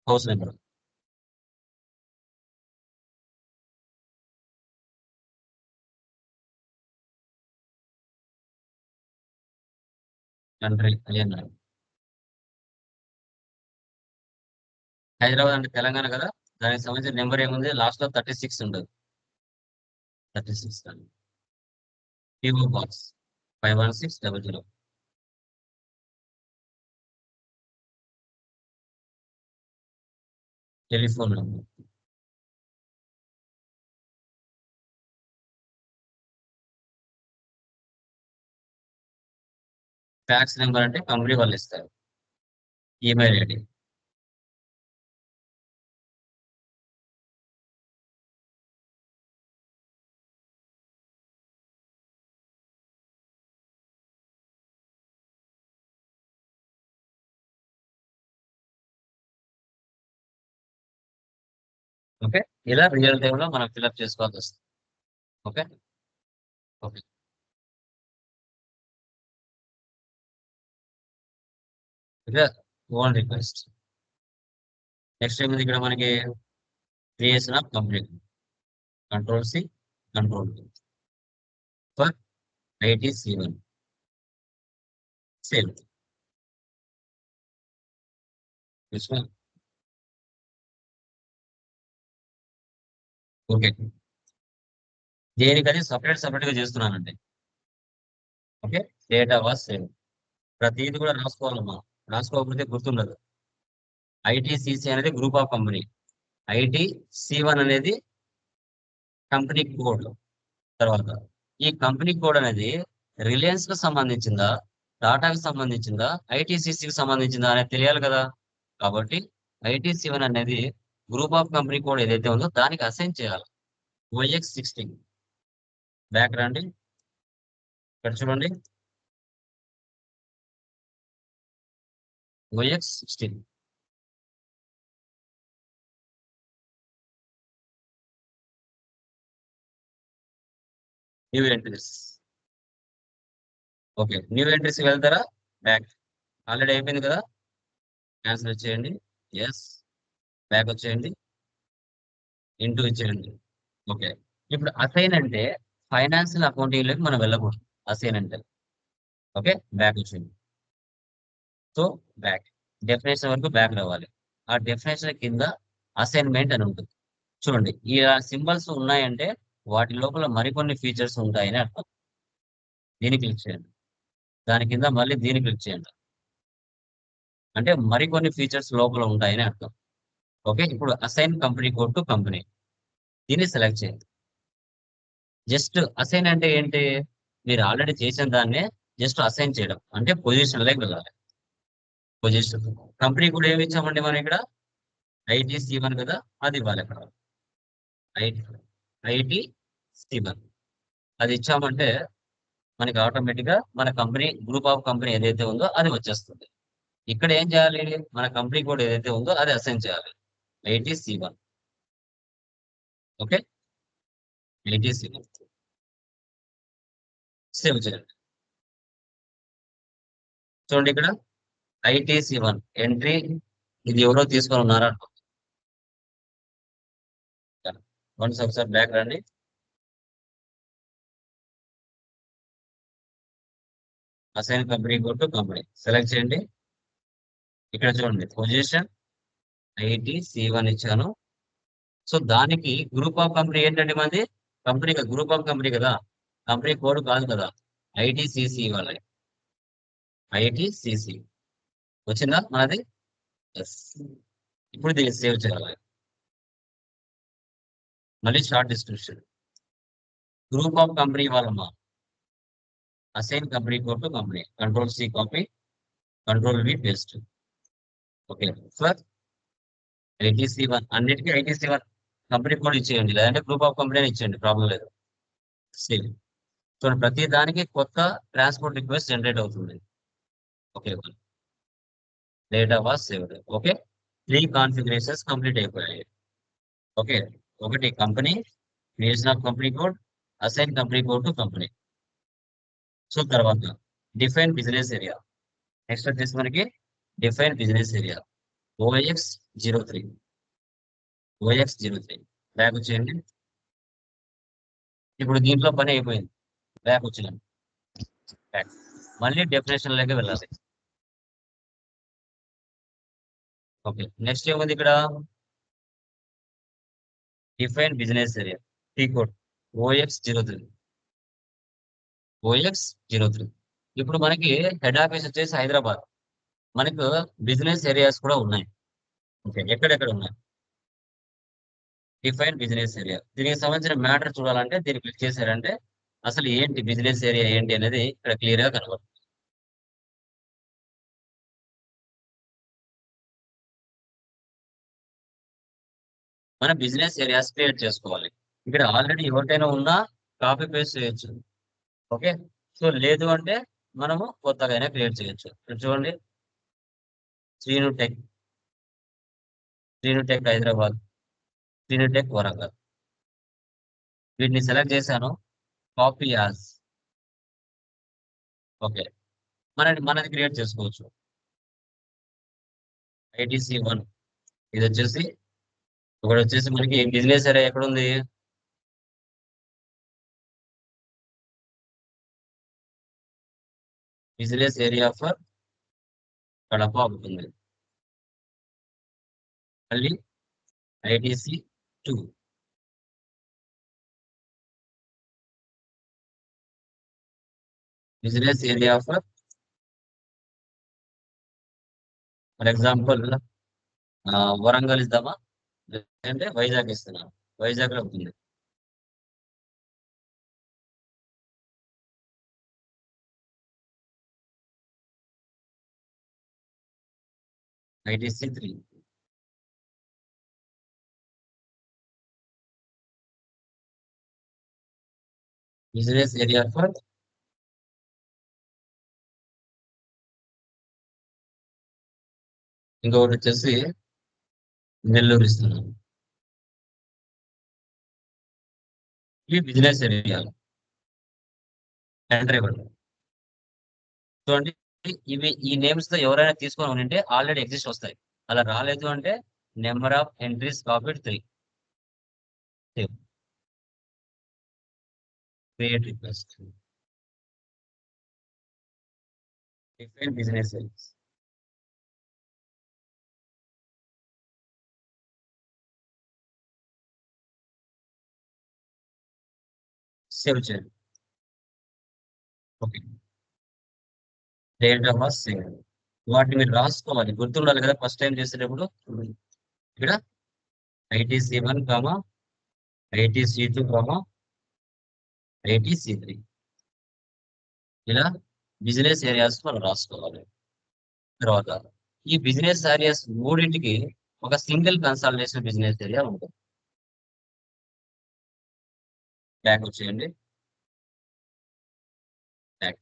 house number. Country అయ్యన్నారు. హైదరాబాద్ అంటే తెలంగాణ కదా, దానికి సంబంధించిన నెంబర్ ఏముంది లాస్ట్ లో 36 ఉండదు. 36 PO box 51600. Telephone number. Fax number అంటే కంపెనీ వాళ్ళు ఇస్తారు. Email ID. ఓకే, ఇలా రియల్ టైమ్ లో మనం ఫిల్అప్ చేసుకోవాల్సి వస్తుంది. ఓకే ఓకే ఇక ఓన్ రిక్వెస్ట్. నెక్స్ట్ ఏమింది ఇక్కడ మనకి creation of company. Control-C, Control-V for ITC1. Save. This one. Okay, దేనికది సపరేట్ గా చేస్తున్నానండి. Okay, data was save. ప్రతిది కూడా రాసుకోవాలమ్మా, రాసుకోకపోతే గుర్తుండదు. ఐటీసీసీ అనేది గ్రూప్ ఆఫ్ కంపెనీ. ITC1 అనేది కంపెనీ కోడ్. తర్వాత ఈ కంపెనీ కోడ్ అనేది రిలయన్స్ కు సంబంధించిందా, టాటాకి సంబంధించిందా, ఐటీసీసీకి సంబంధించిందా అనేది తెలియాలి కదా. కాబట్టి ITC1 అనేది గ్రూప్ ఆఫ్ కంపెనీ కోడ్ ఏదైతే ఉందో దానికి అసైన్ చేయాలి. OX16 బ్యాక్ రండి, ఇక్కడ చూడండి. OX16 new entries. Okay, new entries వెళ్తారా, బ్యాక్ ఆల్రెడీ అయిపోయింది కదా, క్యాన్సిల్ చేయండి. ఎస్, బ్యాక్ వచ్చేయండి, ఇంటూ ఇచ్చేయండి. ఓకే, ఇప్పుడు అసైన్ అంటే ఫైనాన్షియల్ అకౌంటింగ్ లోకి మనం వెళ్ళకూడదు. అసైన్ అంటే ఓకే, బ్యాక్ వచ్చింది. సో బ్యాక్ డెఫినేషన్ వరకు బ్యాక్ రావాలి. ఆ డెఫినేషన్ కింద అసైన్మెంట్ అని ఉంటుంది. చూడండి, ఈ సింబల్స్ ఉన్నాయంటే వాటి లోపల మరికొన్ని ఫీచర్స్ ఉంటాయని అర్థం. దీన్ని క్లిక్ చేయండి, దాని కింద మళ్ళీ దీన్ని క్లిక్ చేయండి, అంటే మరికొన్ని ఫీచర్స్ లోపల ఉంటాయని అర్థం. ఓకే, ఇప్పుడు assign company code to company, దీన్ని సెలెక్ట్ చేయండి. జస్ట్ అసైన్ అంటే ఏంటి, మీరు ఆల్రెడీ చేసిన దాన్నే జస్ట్ అసైన్ చేయడం, అంటే పొజిషన్ లైక్ వెళ్ళాలి. పొజిషన్ కంపెనీ కూడా ఏమి ఇచ్చామండి మనం ఇక్కడ, ITC1 కదా, అది ఇవ్వాలి అక్కడ. ITC1 అది ఇచ్చామంటే మనకి ఆటోమేటిక్ గా మన కంపెనీ గ్రూప్ ఆఫ్ కంపెనీ ఏదైతే ఉందో అది వచ్చేస్తుంది. ఇక్కడ ఏం చేయాలి, మన కంపెనీ కోడ్ ఏదైతే ఉందో అది అసైన్ చేయాలి. ITC1. ఓకే, ITC1 సేవ్ చేయండి. చూడండి ఇక్కడ ITC1 ఎంట్రీ, ఇది ఎవరో తీసుకొని ఉన్నారా. వన్స్ ఒకసారి బ్యాక్ రండి. Assign company code to company select చేయండి. ఇక్కడ చూడండి పొజిషన్ ITC1 ఇచ్చాను. సో దానికి గ్రూప్ ఆఫ్ కంపెనీ ఏంటంటే మనది కంపెనీ గ్రూప్ ఆఫ్ కంపెనీ కదా, కంపెనీ కోడ్ కాదు కదా. ITCC ఇవ్వాలి. ITCC వచ్చిందా మనది. ఎస్, ఇప్పుడు దీన్ని సేవ్ చేయాలి. మళ్ళీ short description, group of company వాళ్ళమ్మా. Assign company code to company, Control-C copy, Control-V paste. Okay, for ITC1 అన్నిటికీ ITC1 కంపెనీ కోడ్ ఇచ్చేయండి, లేదంటే గ్రూప్ ఆఫ్ కంపెనీ ఇచ్చేయండి, ప్రాబ్లం లేదు. సేవ్. చూడండి, ప్రతి దానికి కొత్త ట్రాన్స్పోర్ట్ రిక్వెస్ట్ జనరేట్ అవుతుంది. Okay, data was saved. Okay, 3 configurations complete అయిపోయాయి. ఓకే, ఒకటి company, creation of company code, assign company code to company. So తర్వాత డిఫైన్ బిజినెస్ ఏరియా. నెక్స్ట్ వచ్చేసి మనకి define business area OX03 back వచ్చేయండి. ఇప్పుడు దీంట్లో పని అయిపోయింది, బ్యాక్ వచ్చినాను. బ్యాక్ మళ్ళీ డెఫినేషన్ లోకి వెళ్ళాలి. ఓకే, నెక్స్ట్ ఏముంది ఇక్కడ? Define business area T code OX03. ఇప్పుడు మనకి హెడ్ ఆఫీస్ వచ్చేసి హైదరాబాద్. మనకు బిజినెస్ ఏరియాస్ కూడా ఉన్నాయి. ఓకే, ఎక్కడెక్కడ ఉన్నాయి? Define business area. దీనికి సంబంధించిన మ్యాటర్ చూడాలంటే దీన్ని క్లిక్ చేశారంటే అసలు ఏంటి బిజినెస్ ఏరియా ఏంటి అనేది ఇక్కడ క్లియర్ గా కనబడుతుంది. మన బిజినెస్ ఏరియాస్ క్రియేట్ చేసుకోవాలి. ఇక్కడ ఆల్రెడీ ఎవరికైనా ఉన్నా కాపీ పేస్ట్ చేయొచ్చు. ఓకే, సో లేదు అంటే మనము కొత్తగా క్రియేట్ చేయొచ్చు. ఇక్కడ చూడండి, శ్రీను టెక్ హైదరాబాద్, శ్రీను టెక్ వరంగల్. వీటిని సెలెక్ట్ చేశాను, కాపీ యాజ్. ఓకే, మనది క్రియేట్ చేసుకోవచ్చు. ITC1 ఇది వచ్చేసి ఒకటి వచ్చేసి మనకి బిజినెస్ ఏరియా ఎక్కడ ఉంది? బిజినెస్ ఏరియా ఫర్ కడప ఉంటుంది. మళ్ళీ ITC2 business area for example Warangal ఇద్దామా, అంటే వైజాగ్ ఇస్తున్నాను, వైజాగ్ లో ఉంటుంది. ITC3 బిజినెస్ ఏరియా ఫర్ ఇంకొకటి వచ్చేసి నెల్లూరు ఇస్తున్నాను. ఈ బిజినెస్ ఏరియా ఎంటర్ ఇవ్వండి. చూడండి, ఇవి ఈ నేమ్స్ తో ఎవరైనా తీసుకొని ఉంటే ఆల్రెడీ ఎగ్జిస్ట్ వస్తాయి. అలా రాలేదు అంటే number of entries copied 3. Create request, define business areas. Save చేయండి. Okay, data was save. వాటిని మీరు రాసుకోవాలి, గుర్తుండాలి కదా ఫస్ట్ టైం చేసేటప్పుడు. ఇక్కడ ITC1, ITC2, ITC3 ఇలా బిజినెస్ ఏరియాస్ మనం రాసుకోవాలి. తర్వాత ఈ బిజినెస్ ఏరియాస్ మూడింటికి ఒక సింగిల్ కన్సల్టేషన్ బిజినెస్ ఏరియా ఉంటుంది. బ్యాక్ వచ్చేయండి. బ్యాక్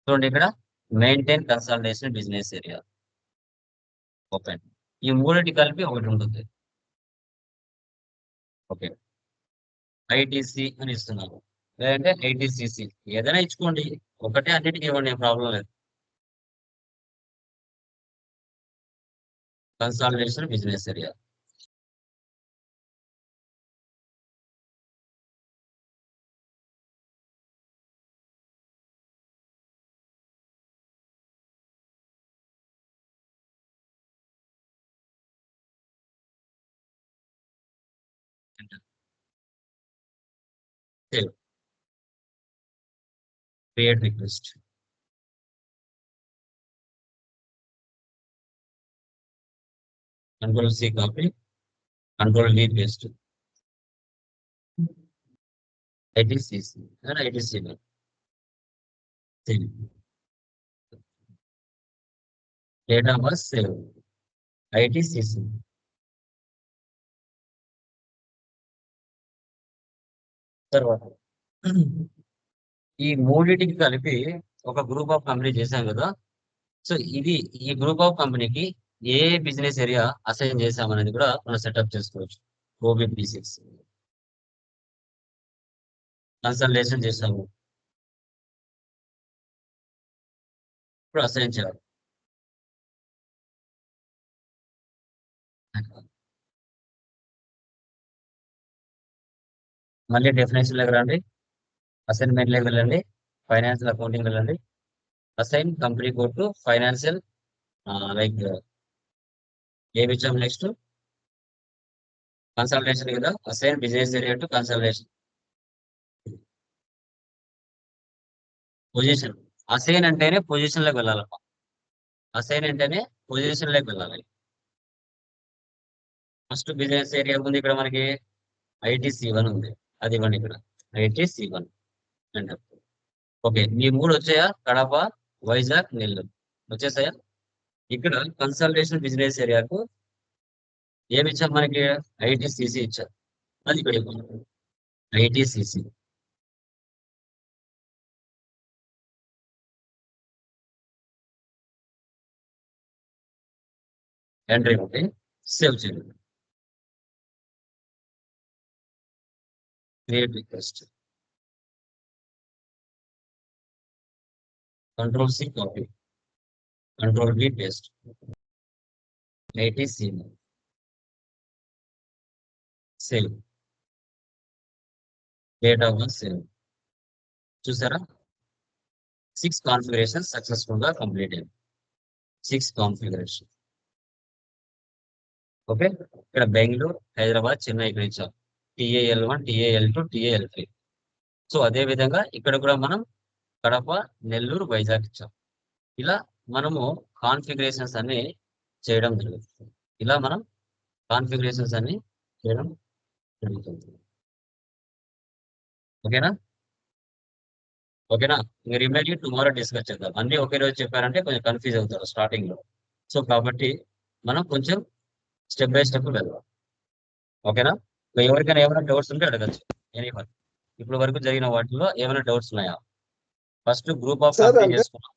చూడండి, ఇక్కడ maintain consultation business area open. ఈ మూడింటి కలిపి ఒకటి ఉంటుంది. ఓకే, ITC అని ఇస్తున్నాను, లేదంటే ITCC ఏదైనా ఇచ్చుకోండి, ఒకటే అన్నిటికీ ఇవ్వండి, ఏం ప్రాబ్లం లేదు. Consultation business area. Save, create request. Control-C copy, Control-V paste. ITCC and ITC1. Save. Data was saved. ITCC. తర్వాత ఈ మూడింటికి కలిపి ఒక గ్రూప్ ఆఫ్ కంపెనీ చేశాం కదా. సో ఈ గ్రూప్ ఆఫ్ కంపెనీకి ఏ బిజినెస్ ఏరియా అసైన్ చేసామనేది కూడా మనం సెటప్ చేసుకోవచ్చు. OBP6 కన్సల్టేషన్ చేసాము, ఇప్పుడు అసైన్ చేయాలి. మళ్ళీ డెఫినేషన్ దగ్గర రండి, అసైన్మెంట్ లెక్క వెళ్ళండి, ఫైనాన్షియల్ అకౌంటింగ్ వెళ్ళండి, assign company code to financial like ఏమి ఇచ్చాము నెక్స్ట్ కన్సల్టేషన్ కదా, assign business area to consultation. Position assign అంటేనే పొజిషన్ లోకి వెళ్ళాలమ్మా, అసైన్ అంటేనే పొజిషన్ లోకి వెళ్ళాలి. ఫస్ట్ బిజినెస్ ఏరియా ఉంది ఇక్కడ మనకి ITC1 ఉంది, అది ఇవ్వండి ఇక్కడ ITC1 అంటే ఓకే. మీ 3 వచ్చాయా? కడప, వైజాగ్, నెల్లూరు వచ్చేసాయా? ఇక్కడ కన్సల్టేషన్ బిజినెస్ ఏరియాకు ఏమి ఇచ్చాం మనకి? ITCC ఇచ్చారు, అది ఇక్కడ ఇవ్వండి ITCC. ఎంట్రీ ఒకటి సేవ్ చేయండి, create request, Ctrl+C copy, Ctrl+V paste, ITC save, date of birth save. చూసారా 6 కాన్ఫిగరేషన్ సక్సెస్ఫుల్ గా కంప్లీట్ అయింది. 6 కాన్ఫిగరేషన్. ఓకే, ఇక్కడ బెంగళూరు, హైదరాబాద్, చెన్నై ఇక్కడ ఇచ్చాం, TAL1, TAL2, TAL3. సో అదే విధంగా ఇక్కడ కూడా మనం కడప, నెల్లూరు, వైజాగ్ ఇచ్చాం. ఇలా మనము కాన్ఫిగరేషన్స్ అన్ని చేయడం జరుగుతుంది. ఇలా మనం కాన్ఫిగరేషన్స్ అన్ని చేయడం జరుగుతుంది. ఓకేనా? ఓకేనా? ఇంక రిమైనింగ్ టుమారో డిస్కస్ చేద్దాం. అన్ని ఒకే రోజు చెప్పారంటే కొంచెం కన్ఫ్యూజ్ అవుతారు స్టార్టింగ్ లో. సో కాబట్టి మనం కొంచెం స్టెప్ బై స్టెప్ వెళ్దాం. ఓకేనా? ఎవరికైనా ఏమైనా డౌట్స్ ఉంటే అడగచ్చు. ఎనీవన్ ఇప్పుడు వరకు జరిగిన వాటిలో ఏమైనా డౌట్స్ ఉన్నాయా? First group of sir company అంటే చేసుకున్నాం.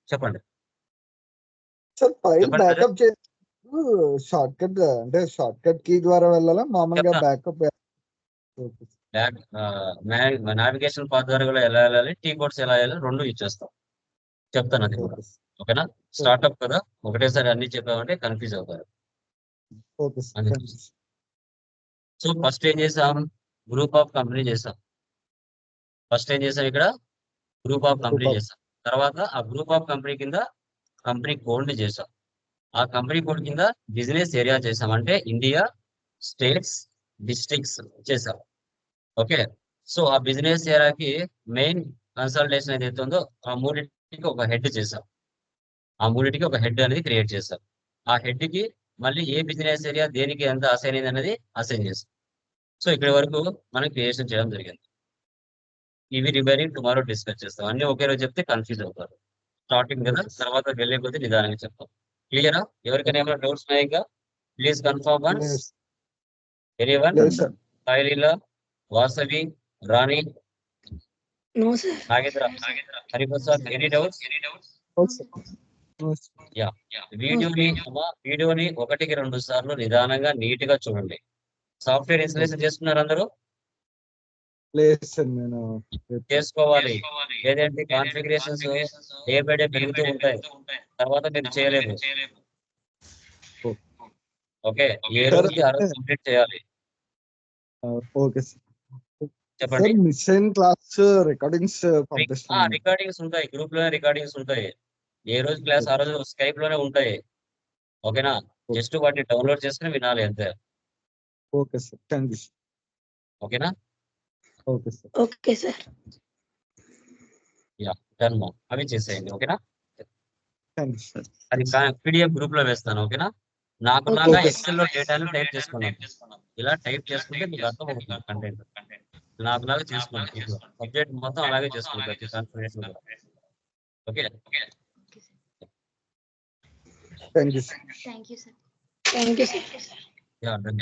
చెప్పండి సార్ ఫైల్ చెప్పండి brother. బ్యాకప్ చేసి షార్ట్ కట్ అంటే షార్ట్ కట్ కీ ద్వారా వెళ్ళాలా మామూలుగా చెప్తా. బ్యాకప్ నావిగేషన్ పాత్ ద్వారా కూడా ఎలా వెళ్ళాలి, టీ కోడ్స్ ఎలా వెళ్ళాలి, రెండు ఇచ్చేస్తాం. చెప్తాను అది కూడా. ఓకేనా? స్టార్ట్అప్ కదా, ఒకటేసారి అన్ని చెప్పామంటే కన్ఫ్యూజ్ అవుతారు. ఓకే సార్ అందుకే. సో ఫస్ట్ ఏం చేసాం? గ్రూప్ ఆఫ్ కంపెనీ చేసాం. ఫస్ట్ ఏం చేసాం? ఇక్కడ group of company Group of- చేసాం. తర్వాత ఆ గ్రూప్ ఆఫ్ కంపెనీ కింద కంపెనీ కోడ్ ని చేసాం. ఆ కంపెనీ కోడ్ కింద బిజినెస్ ఏరియా చేసాం, అంటే ఇండియా, స్టేట్స్, డిస్ట్రిక్ట్స్ చేసాం. ఓకే, సో ఆ బిజినెస్ ఏరియాకి మెయిన్ కన్సల్టేషన్ ఏదైతే ఉందో ఆ మూడింటికి ఒక హెడ్ చేసాం. ఆ మూడింటికి ఒక హెడ్ అనేది క్రియేట్ చేసాం. ఆ హెడ్ కి మళ్ళీ ఏ బిజినెస్ ఏరియా దేనికి ఎంత అసైన్ అయింది అనేది అసైన్ చేసాం. సో ఇక్కడి వరకు మనం క్రియేషన్ చేయడం జరిగింది. ఇవి రిమైనింగ్ టుమారో డిస్కస్ చేస్తాం. అన్ని ఒకే రోజు చెప్తే కన్ఫ్యూజ్ అవుతారు. స్టార్టింగ్ కదా, తర్వాత వెళ్ళే కొద్దీ నిదానంగా చెప్తాం. క్లియరా? ఎవరికైనా ఏమైనా డౌట్స్ ఉన్నాయా? ఇంకా ప్లీజ్ కన్ఫర్మ్ వన్స్. లేదు. ఎనీవన్? లేదు సార్. సాయిలీలా, వాసవి, రాణి, No, sir. Nagendra, Hariprasad, any doubts? Okay sir. Yeah, వీడియోని 1కి 2 సార్లు నిదానంగా నీట్ గా చూడండి. సాఫ్ట్వేర్ ఇన్స్టాలేషన్ చేసుకున్నారు అందరూ? లేదు సార్ నేను చేసుకోవాలి. ఏదంటే కాన్ఫిగరేషన్స్ డే బై డే పెరుగుతూ ఉంటాయి, తర్వాత మీరు చేయలేరు. ఓకే, ఏ రోజుకి ఆ రోజు కంప్లీట్ చేయాలి. Okay sir. చెప్పండి. సార్ మిస్ అయిన క్లాస్ రికార్డింగ్స్ పంపిస్తాను. రికార్డింగ్స్ ఉంటాయి, గ్రూప్ లోనే రికార్డింగ్స్ ఉంటాయి. ఏ రోజు క్లాస్ ఆ రోజు స్కైప్ లోనే ఉంటాయి. ఓకేనా? జస్ట్ వాటిని డౌన్లోడ్ చేసుకుని వినాలి అంతే. Okay sir, thank you sir. ఓకేనా? Okay sir. Okay, sir. Yeah, done. అవి చేసేయండి. ఓకేనా? Thank you sir. అది PDF గ్రూప్ లో వేస్తాను. ఓకేనా? నాకులాగా Okay. ఎక్సెల్ లో డేటాను టైప్ చేసుకున్నాను. ఇలా టైప్ చేసుకుంటే మీకు అర్థం అవుతుంది కంటెంట్. నాకులాగా చేసుకోండి. సబ్జెక్ట్ మొత్తం అలాగే చేసుకోండి ప్రతి కాన్ఫిగరేషన్ లో. Okay, thank you sir. Thank you, sir. Thank you, sir. Yeah, done.